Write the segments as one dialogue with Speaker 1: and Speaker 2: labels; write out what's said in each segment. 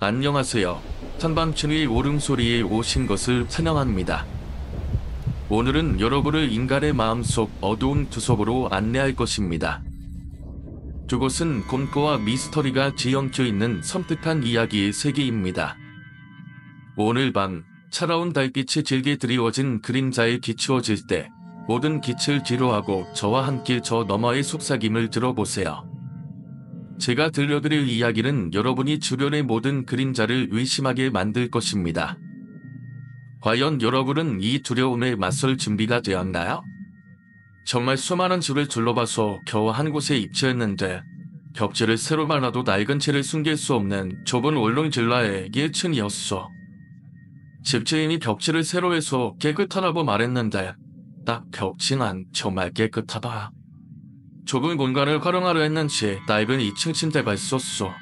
Speaker 1: 안녕하세요. 한밤중의 울음소리에 오신 것을 환영합니다. 오늘은 여러분을 인간의 마음속 어두운 구석으로 안내할 것입니다. 그곳은 공포와 미스터리가 뒤엉켜 있는 섬뜩한 이야기의 세계입니다. 오늘 밤 차가운 달빛이 질게 드리워진 그림자에 비추어질 때 모든 빛을 뒤로하고 저와 함께 저 너머의 속삭임을 들어보세요. 제가 들려드릴 이야기는 여러분이 주변의 모든 그림자를 의심하게 만들 것입니다. 과연 여러분은 이 두려움에 맞설 준비가 되었나요? 정말 수많은 집을 둘러봐서 겨우 한 곳에 입주했는데 벽지를 새로 발라도 낡은 채를 숨길 수 없는 좁은 울릉질라의 1층이었어. 집주인이 벽지를 새로 해서 깨끗하다고 말했는데 딱 벽지만 정말 깨끗하다. 좁은 공간을 활용하려 했는지 낡은 2층 침대가 있었어.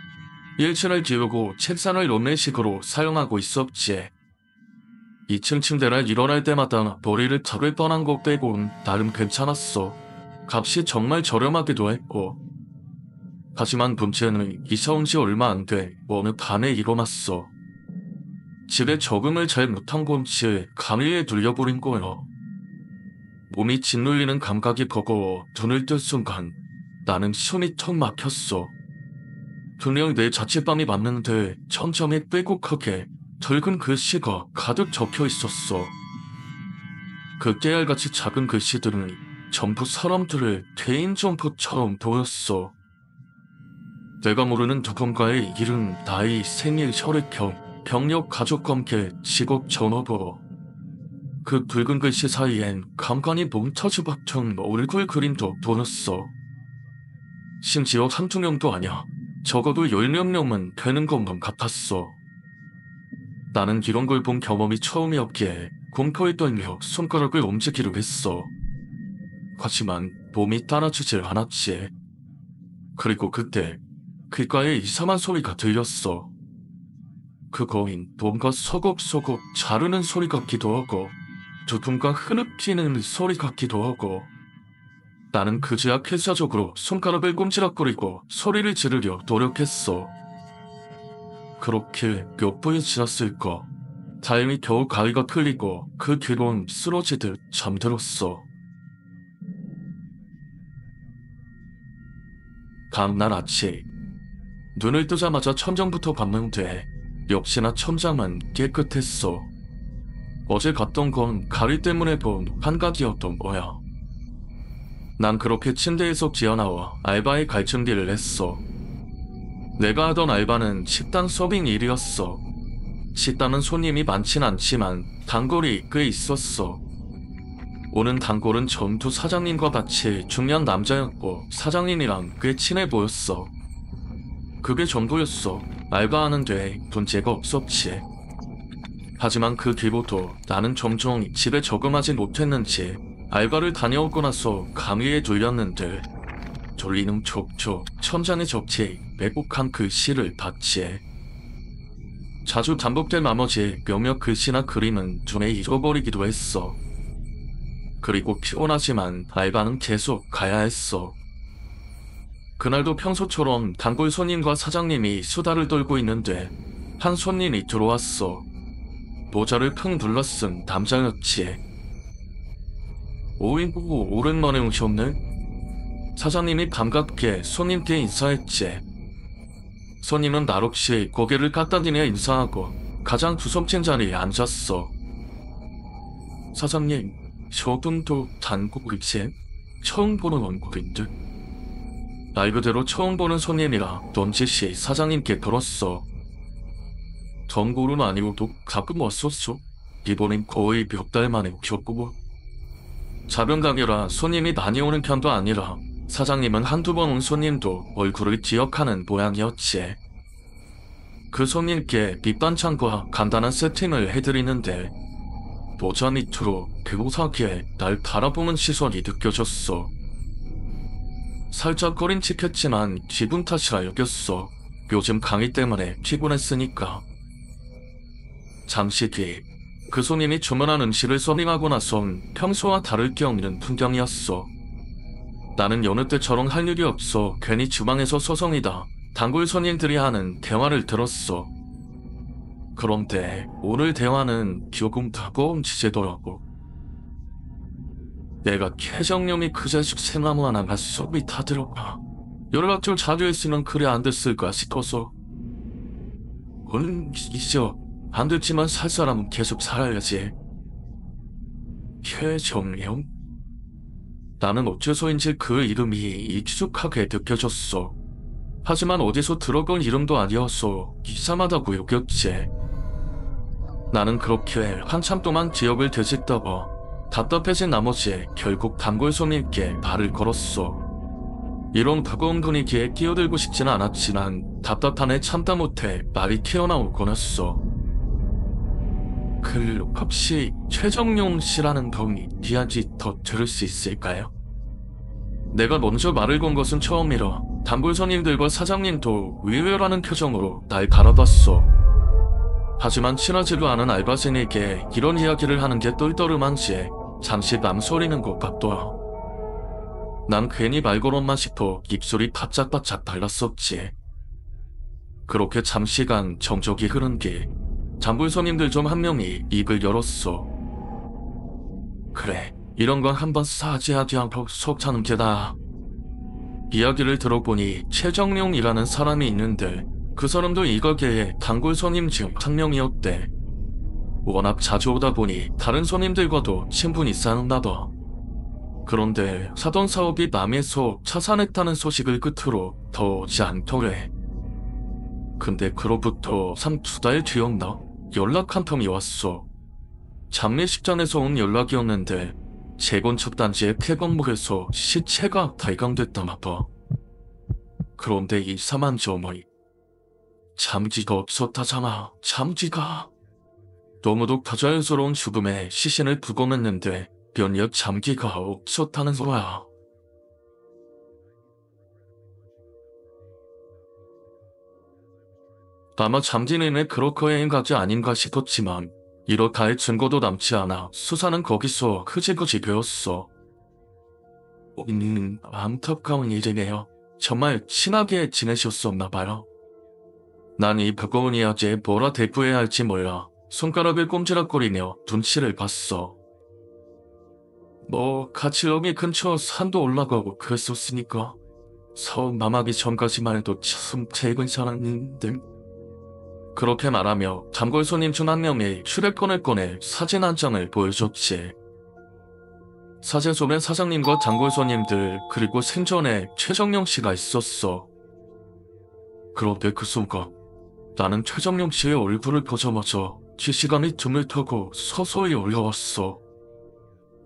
Speaker 1: 1층을 비우고 책상을 룸메식으로 사용하고 있었지. 2층 침대를 일어날 때마다 머리를 털을 뻔한 것 빼곤 나름 괜찮았어. 값이 정말 저렴하기도 했고. 하지만 문제는 이사 온 지 얼마 안 돼 어느 밤에 일어났어. 집에 적응을 잘 못한 건지 감위에 눌려버린 거야. 몸이 짓눌리는 감각이 버거워 눈을 뜰 순간 나는 숨이 턱 막혔어. 분명 내 자취방이 맞는데 천장에 빼곡하게 붉은 글씨가 가득 적혀 있었어. 그 깨알같이 작은 글씨들은 전부 사람들의 개인정보처럼 보였어. 내가 모르는 누군가의 이름, 나이, 생일, 혈액형, 병력, 가족관계, 직업, 전화번호. 그 붉은 글씨 사이엔 간간히 몽타주 같은 얼굴 그림도 보였어. 심지어 한두 명도 아니야. 적어도 10몇 명은 되는 것만 같았어. 나는 이런 걸 본 경험이 처음이었기에 공포에 떨며 손가락을 움직이려 했어. 하지만 몸이 따라주질 않았지. 그리고 그때 귓가에 이상한 소리가 들렸어. 그거인 뭔가 소곡소곡 자르는 소리 같기도 하고 누군가 흐느끼는 소리 같기도 하고. 나는 그제야 필사적으로 손가락을 꼼지락거리고 소리를 지르려 노력했어. 그렇게 몇 분이 지났을까. 다행히 겨우 가위가 풀리고 그 뒤론 쓰러지듯 잠들었어. 다음날 아침 눈을 뜨자마자 천장부터 봤는데 역시나 천장은 깨끗했어. 어제 갔던 건 가위 때문에 본 환각이었던 거야. 난 그렇게 침대에서 기어나와 알바에 갈 준비를 했어. 내가 하던 알바는 식당 서빙 일이었어. 식당은 손님이 많진 않지만 단골이 꽤 있었어. 오는 단골은 전투 사장님과 같이 중년 남자였고 사장님이랑 꽤 친해 보였어. 그게 전부였어. 알바하는데 문제가 없었지. 하지만 그 뒤부터 나는 종종 집에 적응하지 못했는지 알바를 다녀오고 나서 감위에 눌렸는데 졸리는 촉촉 천장에 적힌 왜곡한 글씨를 봤지. 자주 반복된 나머지 몇몇 글씨나 그림은 눈에 잊어버리기도 했어. 그리고 피곤하지만 알바는 계속 가야 했어. 그날도 평소처럼 단골 손님과 사장님이 수다를 떨고 있는데 한 손님이 들어왔어. 모자를 푹 둘러쓴 남자였지. 오이구 오랜만에 오셨네? 사장님이 반갑게 손님께 인사했지. 손님은 날없이 고개를 깎아대며 인사하고 가장 구석진 자리에 앉았어. 사장님, 저분도 단골이지? 처음 보는 얼굴인데? 말 그대로 처음 보는 손님이라 넌지시 사장님께 들었어. 단골은 아니고도 가끔 왔었어. 이번엔 거의 몇 달 만에 오셨고. 작은 가게라 손님이 많이 오는 편도 아니라 사장님은 한두 번 온 손님도 얼굴을 기억하는 모양이었지. 그 손님께 밑반찬과 간단한 세팅을 해드리는데 모자 밑으로 배고사기에 날 바라보는 시선이 느껴졌어. 살짝 꺼림칙했지만 기분 탓이라 여겼어. 요즘 강의 때문에 피곤했으니까. 잠시 뒤 그 손님이 주문한 음식을 서빙하고 나선 평소와 다를 게 없는 풍경이었어. 나는 여느 때처럼 할 일이 없어 괜히 주방에서 서성이다 단골 손님들이 하는 대화를 들었어. 그런데 오늘 대화는 조금 다가온 주제더라고. 내가 최정령이 그 자식 생나무 하나가 속이 다 들어가. 연락 좀 자주 했으면 그래 안 됐을까 싶어서. 있어. 안 됐지만 살 사람은 계속 살아야지. 최정령? 나는 어째서인지 그 이름이 익숙하게 느껴졌어. 하지만 어디서 들어본 이름도 아니어서 이상하다고 여겼지. 나는 그렇게 한참 동안 기억을 되짚다가 답답해진 나머지 결국 단골손님께 발을 걸었어. 이런 버거운 분위기에 끼어들고 싶지는 않았지만 답답함에 참다 못해 말이 튀어나오곤 했어. 혹시 최정용 씨라는 분이 이야기 더 들을 수 있을까요? 내가 먼저 말을 건 것은 처음이라 단골 손님들과 사장님도 의외라는 표정으로 날 바라봤어. 하지만 친하지도 않은 알바생에게 이런 이야기를 하는 게 똘똘한지 잠시 망설이는 것 같더라. 난 괜히 말 걸었나 싶어 입술이 바짝바짝 달랐었지. 그렇게 잠시간 정적이 흐른 뒤 단골 손님들 중 한 명이 입을 열었어. 그래, 이런 건 한번 사지하지 않고 속 차는 게다. 이야기를 들어보니 최정룡이라는 사람이 있는데 그 사람도 이 가게의 단골 손님 중 한 명이었대. 워낙 자주 오다 보니 다른 손님들과도 친분이 쌓였나봐. 그런데 사던 사업이 망해서 차산했다는 소식을 끝으로 더 오지 않더래. 근데 그로부터 2달 뒤였나? 연락 한 통이 왔어. 장례식장에서 온 연락이었는데 재건축 단지의 폐건물에서 시체가 발견됐다나 봐. 그런데 이상한 점이 잠기가 없었다잖아. 잠기가. 너무도 부자연스러운 죽음에 시신을 부검했는데 면역 잠기가 없었다는 거야. 아마 잠기는 그로커여행가지 아닌가 싶었지만 이렇다 할 증거도 남지 않아 수사는 거기서 흐지부지 되었어. 안타까운 일이네요. 정말 친하게 지내셨었나 봐요. 난 이 버거운 이야기에 뭐라 대꾸해야 할지 몰라 손가락을 꼼지락거리며 눈치를 봤어. 같이 여기 근처 산도 올라가고 그랬었으니까 서울 남하기 전까지만 해도 참 재근 살았는데. 그렇게 말하며 단골 손님 중 한 명이 휴대폰을 꺼내 사진 한 장을 보여줬지. 사진 속엔 사장님과 단골 손님들 그리고 생전에 최정용 씨가 있었어. 그런데 그 순간 나는 최정용 씨의 얼굴을 보자마자 지시감이 등을 타고 서서히 올라왔어.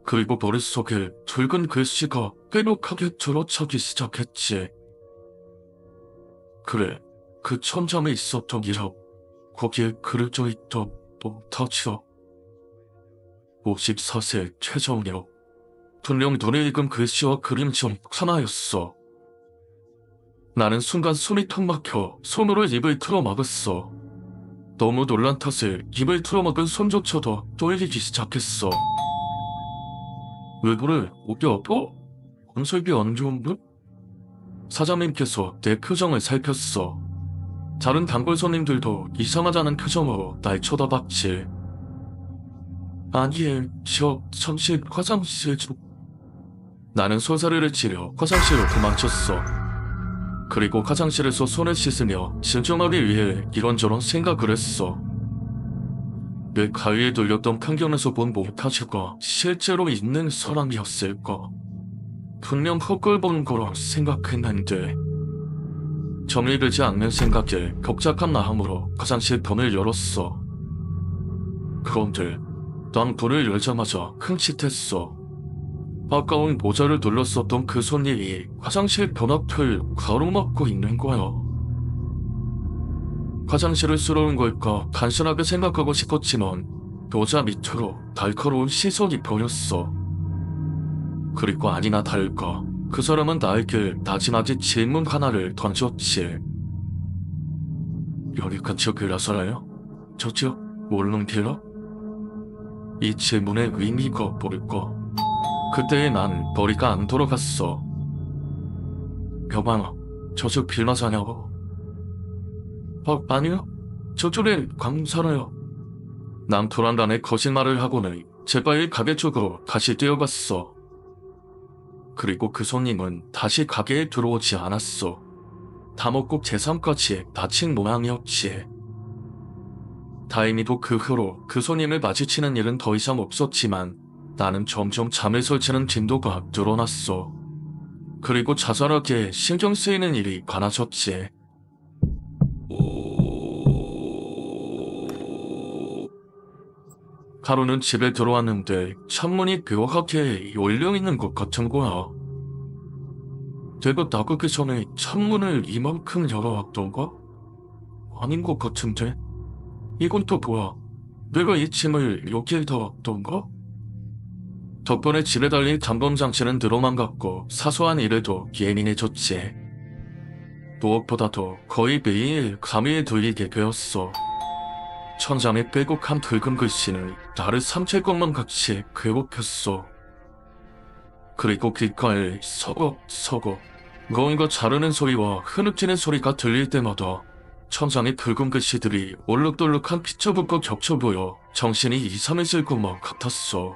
Speaker 1: 그리고 머릿속에 붉은 글씨가 빼곡하게 들어차기 시작했지. 그래, 그 천장에 있었던 이름, 거기에 그려져 있던 몽타주. 54세 최정용. 분명 눈에 익은 글씨와 그림 중 하나였어. 나는 순간 숨이 턱 막혀 손으로 입을 틀어막았어. 너무 놀란 탓에 입을 틀어막은 손조차도 떨리기 시작했어. 왜 그래? 어디 아파? 건설비 안 좋은데? 사장님께서 내 표정을 살폈어. 다른 단골 손님들도 이상하다는 표정으로 날 쳐다봤지. 아니, 잠시 화장실 좀. 나는 소사리를 치려 화장실로 도망쳤어. 그리고 화장실에서 손을 씻으며 진정하기 위해 이런저런 생각을 했어. 내 가위에 돌렸던 편견에서 본 몽타주가 실제로 있는 사람이었을까? 분명 헛걸 본 거라 생각했는데. 정리되지 않는 생각에 복잡한 마음으로 화장실 문을 열었어. 그런데 난 문을 열자마자 흠칫했어. 아까운 모자를 눌렀었던 그 손님이 화장실 변 앞을 가로막고 있는 거야. 화장실을 쓸어온 걸까 간신하게 생각하고 싶었지만 모자 밑으로 날카로운 시선이 보였어. 그리고 아니나 다를까 그 사람은 나에게 나지막이 질문 하나를 던졌지. 여기 근처 빌라 살아요? 저쪽 모르는 빌라? 이 질문의 의미가 뭘까? 그때의 난 머리가 안 돌아갔어. 여방아, 저쪽 빌라 사냐고? 아니요. 저쪽에 광사라요. 난 도란단에 거짓말을 하고는 재빨리 가게 쪽으로 다시 뛰어갔어. 그리고 그 손님은 다시 가게에 들어오지 않았어. 다 먹고 제3까지 다친 모양이었지. 다행히도 그 후로 그 손님을 마주치는 일은 더 이상 없었지만 나는 점점 잠을 설치는 빈도가 늘어났어. 그리고 자잘하게 신경 쓰이는 일이 많아졌지. 하루는 집에 들어왔는데 창문이 묘하게 열려있는 것 같은 거야. 내가 나가기 전에 창문을 이만큼 열어왔던가? 아닌 것 같은데? 이건 또 뭐야? 내가 이 짐을 여기에다 놨던가? 덕분에 집에 달린 잠금장치는 늘어만 갔고 사소한 일에도 예민해졌지. 무엇보다도 거의 매일 감위에 들리게 되었어. 천장에 빼곡한 붉은 글씨는 나를 삼킬 것만 같이 괴롭혔어. 그리고 귓가에 서걱서걱 무언가 자르는 소리와 흐느끼는 소리가 들릴 때마다 천장에 붉은 글씨들이 올록돌록한 피처붓과 겹쳐 보여 정신이 이상해질 것만 같았어.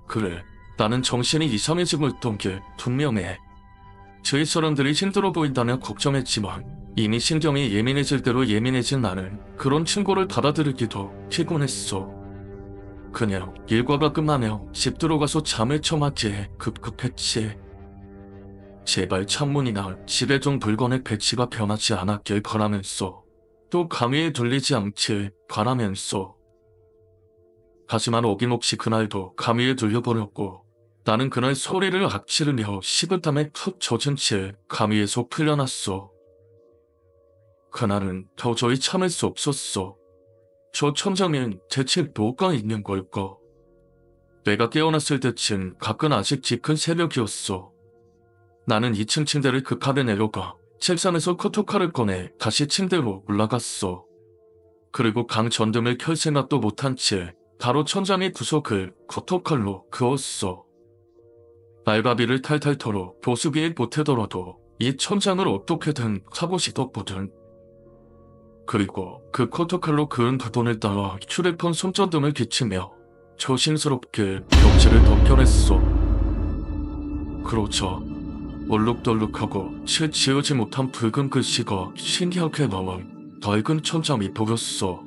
Speaker 1: 그래, 나는 정신이 이상해지고 있던 게 분명해. 주위 사람들이 힘들어 보인다며 걱정했지만 이미 신경이 예민해질 대로 예민해진 나는 그런 충고를 받아들이기도 피곤했어. 그냥 일과가 끝나며 집 들어가서 잠을 청하기에 급급했지. 제발 창문이나 집에 둔 물건의 배치가 변하지 않았길 바라면서 또 감위에 들리지 않길 바라면서. 하지만 어김없이 그날도 감위에 들려버렸고 나는 그날 소리를 악취르며 식은땀에 푹 젖은 채 감위에서 풀려났어. 그날은 도저히 참을 수 없었어. 저 천장엔 대체 뭐가 있는 걸까? 내가 깨어났을 때쯤 가끔 아직 짙은 새벽이었어. 나는 2층 침대를 급하게 내려가 책상에서 커터칼을 꺼내 다시 침대로 올라갔어. 그리고 강 전등을 켤 생각도 못한 채 바로 천장의 구석을 커터칼로 그었어. 알바비를 탈탈 털어 보수기에 보태더라도 이 천장을 어떻게든 하고 싶었거든. 그리고 그 커터칼로 그은 부분을 따라 휴대폰 손전등을 비치며 조심스럽게 벽지를 덮여냈어. 그러자 얼룩덜룩하고 채 지우지 못한 붉은 글씨가 신기하게 나와 낡은 천장이 보였어.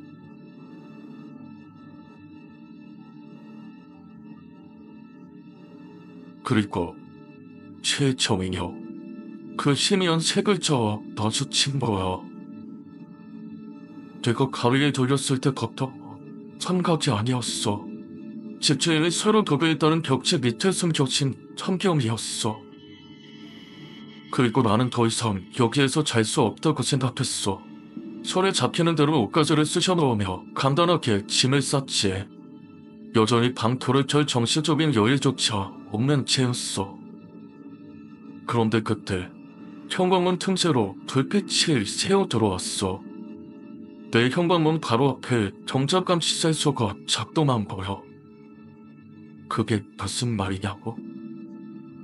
Speaker 1: 그리고 최정이요. 그 희미한 세 글자와 마주친 거야. 내가 가위에 돌렸을 때 같아 삼각이 아니었어. 집주인이 서로 도배했다는 벽체 밑에 숨겨진 참견이었어. 그리고 나는 더 이상 여기에서 잘 수 없다고 생각했어. 손에 잡히는 대로 옷가지를 쑤셔 넣으며 간단하게 짐을 쌌지. 여전히 방토를 켤 정신적인 여유조차 없는 채였어. 그런데 그때 현관문 틈새로 불빛이 새어 들어왔어. 내 현관문 바로 앞에 정작감 시설소가 작동한 거야. 그게 무슨 말이냐고?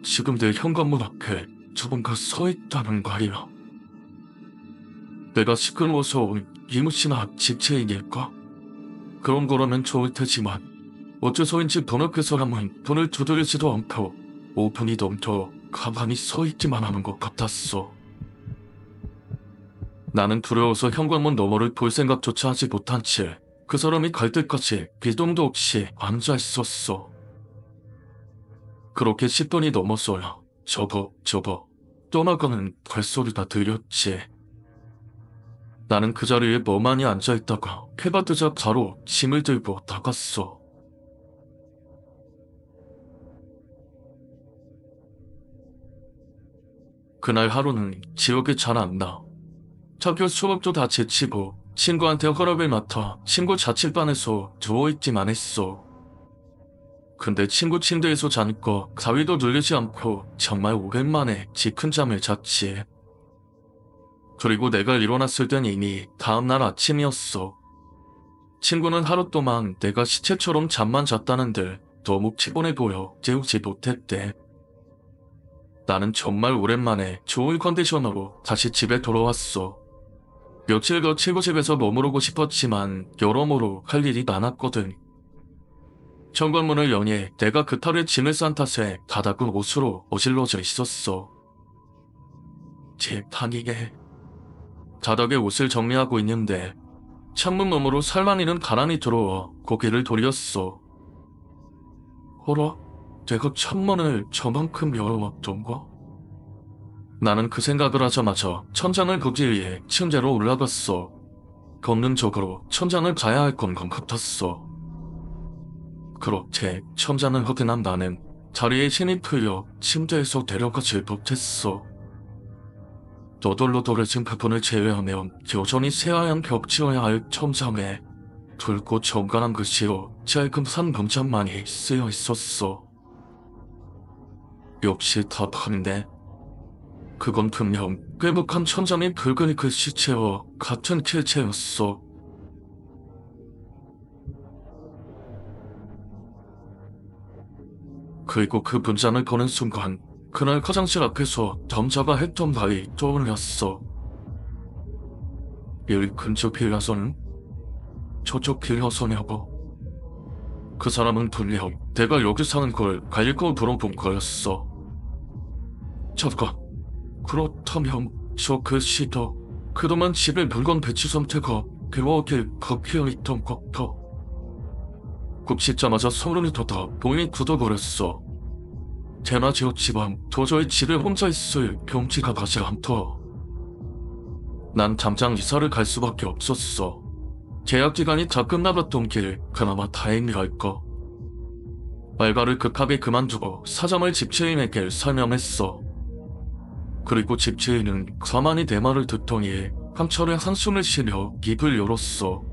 Speaker 1: 지금 내 현관문 앞에 누군가 서 있다는 말이야. 내가 시끄러워서 온 이무씨나 집체인일까? 그런 거라면 좋을 테지만 어째서인지 번호 그 사람은 돈을 두드리지도 않고 5분이 넘도록 가만히 서 있기만 하는 것 같았어. 나는 두려워서 현관문 너머를 볼 생각조차 하지 못한 채 그 사람이 갈 때까지 비동도 없이 앉아 있었어. 그렇게 10분이 넘었어야 저거 떠나가는 발소리가 들렸지. 나는 그 자리에 멍하니 앉아있다가 해가 뜨자 바로 짐을 들고 나갔어. 그날 하루는 기억이 잘 안 나. 학교 수업도 다 제치고 친구한테 허락을 맡아 친구 자취방에서 누워있기만 했어. 근데 친구 침대에서 자니까 가위도 눌리지 않고 정말 오랜만에 깊은 잠을 잤지. 그리고 내가 일어났을 땐 이미 다음날 아침이었어. 친구는 하루 동안 내가 시체처럼 잠만 잤다는데 너무 피곤해 보여 재우지 못했대. 나는 정말 오랜만에 좋은 컨디션으로 다시 집에 돌아왔어. 며칠 더 칠구집에서 머무르고 싶었지만 여러모로 할 일이 많았거든. 현관문을 여니 내가 그 털에 짐을 싼 탓에 바닥은 옷으로 어질러져 있었어. 집 단위에 바닥에 옷을 정리하고 있는데 창문 너머로 살만이는 가란히 들어와 고개를 돌렸어. 어라? 내가 창문을 저만큼 열어왔던가? 나는 그 생각을 하자마자 천장을 걷기 위해 침대로 올라갔어. 본능적으로 천장을 가야 할 건 같았어. 그렇게 천장을 확인한 나는 자리에 힘이 풀려 침대에서 내려가질 못했어. 너덜너덜해진 부분을 제외하면 여전히 새하얀 벽지어야 할 천장에 붉고 정갈한 글씨로 짧은 산 문장만이 쓰여 있었어. 역시 답하는데 그건 분명 꾀북한 천장의 붉은 글씨체와 같은 필체였어. 그리고 그 문장을 거는 순간 그날 화장실 앞에서 남자가 했던 말이 떠올랐어. 이 근처 빌라서는? 저쪽 빌라서냐고. 그 사람은 분명 내가 여기 사는 걸 알고 물어본 거였어. 잠깐, 그렇다면 저 글씨도 그동안 집에 물건 배치 상태가 벽에 박혀있던 것도. 국 씻자마자 소름이 돋아 몸이 굳어버렸어. 대낮이었지만 도저히 집에 혼자 있을 경치가 나지 않다. 난 당장 이사를 갈 수밖에 없었어. 계약기간이 다 끝나봤던 길 그나마 다행이랄까. 알바를 급하게 그만두고 사장을 집주인에게 설명했어. 그리고 집주인은 가만히 내 말을 듣더니 한철에 한숨을 쉬며 입을 열었어.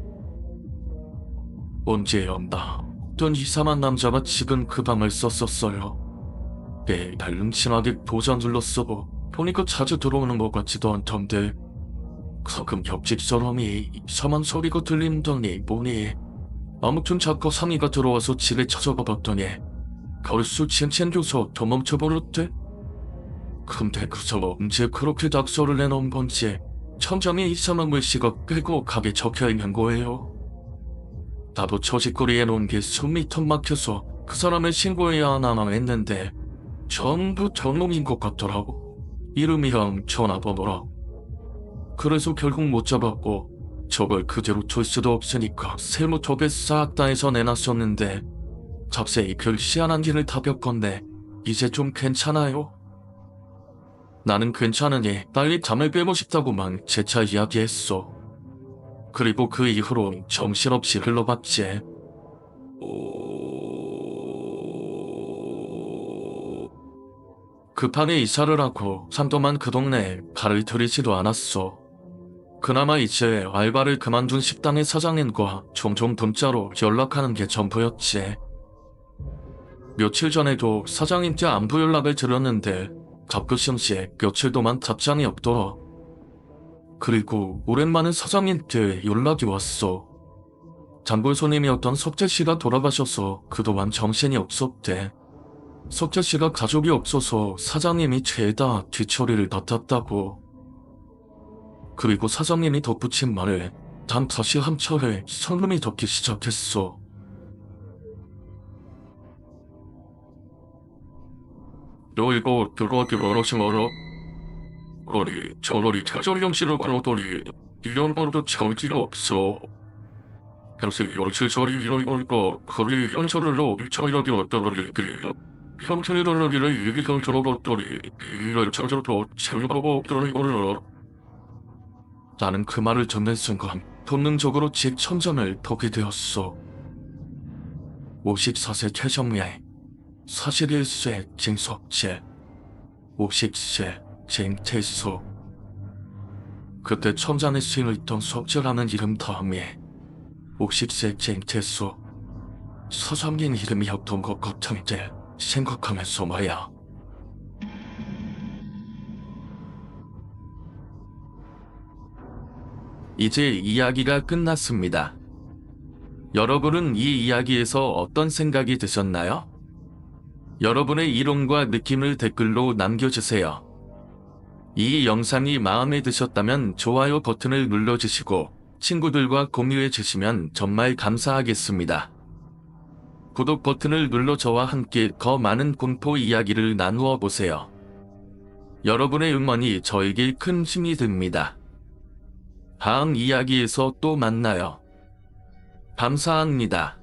Speaker 1: 언제였나 어떤 이상한 남자가 지금 그 방을 썼었어요. 매달 음침하게 도장 둘러쓰고 보니까 자주 들어오는 것 같지도 않던데 가끔 옆집 사람이 이상한 소리가 들린다니 뭐니. 아무튼 자꾸 상의가 들어와서 집에 찾아가 봤더니 걸수 챙겨서 도망쳐버렸대. 근데 그저 언제 그렇게 낙서를 내놓은 건지 천장에 이상한 글씨가 빼곡하게 적혀있는 거예요. 나도 처지거리에 놓은 게 숨이 턱 막혀서 그 사람을 신고해야 하나 했는데 전부 전놈인 것 같더라고. 이름이랑 전화번호랑. 그래서 결국 못 잡았고 저걸 그대로 둘 수도 없으니까 세무톱에 싹 다 해서 내놨었는데 잡세히 글씨 안 한 길을 다 벽건데 이제 좀 괜찮아요? 나는 괜찮으니 빨리 잠을 깨고 싶다고만 재차 이야기했어. 그리고 그 이후로 정신없이 흘러봤지. 급하게 이사를 하고 한동안 그 동네에 발을 들이지도 않았어. 그나마 이제 알바를 그만둔 식당의 사장님과 종종 문자로 연락하는 게 전부였지. 며칠 전에도 사장님께 안부 연락을 드렸는데 가끔씩 며칠 동안 답장이 없더라. 그리고 오랜만에 사장님께 연락이 왔어. 단골 손님이었던 석재씨가 돌아가셔서 그동안 정신이 없었대. 석재씨가 가족이 없어서 사장님이 죄다 뒤처리를 맡았다고. 그리고 사장님이 덧붙인 말에 단 다시 한철에 소름이 돋기 시작했어. 너 이거 들어가기 어려서 알아? 아니, 저놈이 태전령씨를 걸었더니 이런 거도 정지가 없어. 그래서 연실설이 이러니까 거리 연설을 넣어 일차이라기 어떠더니 형태이라기를 얘기가 들어갔더니 이를 찾아도 재미가 없더니 이거를. 나는 그 말을 듣는 순간 본능적으로 집 천장을 보게 되었어. 54세 최정예, 41세 진석재, 50세 진태수. 그때 천장에 쓰여있던 석재라는 이름 다음에 50세 진태수, 사장님 이름이었던 것 같은데 생각하면서 말야. 이제 이야기가 끝났습니다. 여러분은 이 이야기에서 어떤 생각이 드셨나요? 여러분의 이론과 느낌을 댓글로 남겨주세요. 이 영상이 마음에 드셨다면 좋아요 버튼을 눌러주시고 친구들과 공유해 주시면 정말 감사하겠습니다. 구독 버튼을 눌러 저와 함께 더 많은 공포 이야기를 나누어 보세요. 여러분의 응원이 저에게 큰 힘이 됩니다. 다음 이야기에서 또 만나요. 감사합니다.